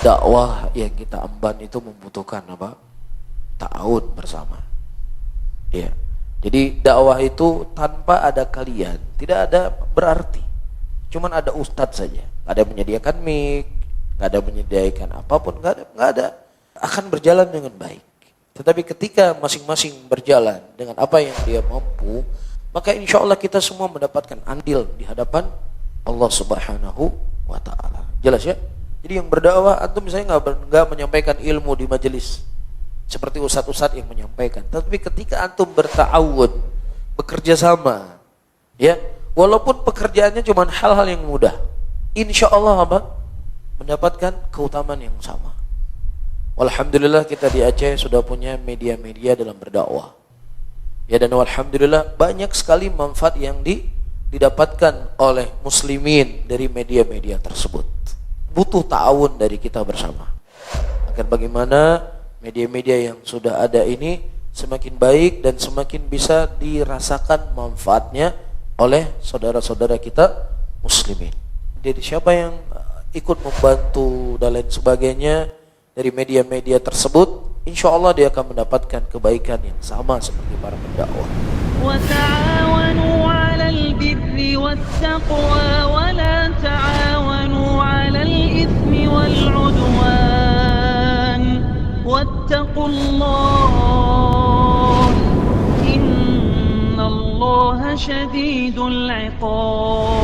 dakwah yang kita emban itu membutuhkan apa? Ta'awun bersama. Ya. Jadi dakwah itu tanpa ada kalian tidak ada berarti. Cuman ada ustadz saja. Ada yang menyediakan mic, nggak ada menyediakan apapun, nggak ada. Akan berjalan dengan baik. Tetapi ketika masing-masing berjalan dengan apa yang dia mampu, maka insya Allah kita semua mendapatkan andil di hadapan Allah Subhanahu wa Ta'ala. Jelas ya? Jadi yang berdakwah, antum misalnya nggak menyampaikan ilmu di majelis seperti ustadz-ustadz yang menyampaikan. Tapi ketika antum berta'awun, bekerja sama, ya, walaupun pekerjaannya cuma hal-hal yang mudah, insya Allah apa? Mendapatkan keutamaan yang sama. Alhamdulillah kita di Aceh sudah punya media-media dalam berdakwah. Ya, dan alhamdulillah banyak sekali manfaat yang didapatkan oleh muslimin dari media-media tersebut. Butuh ta'awun dari kita bersama. Agar bagaimana media-media yang sudah ada ini semakin baik dan semakin bisa dirasakan manfaatnya oleh saudara-saudara kita muslimin. Jadi siapa yang ikut membantu dan lain sebagainya dari media-media tersebut, insya Allah dia akan mendapatkan kebaikan yang sama seperti para pendakwah. Wa ta'awanu 'alal birri wattaqwa wa la ta'awanu 'alal itsmi wal 'udwan. Wattaqullah, innallaha syadidul 'iqab.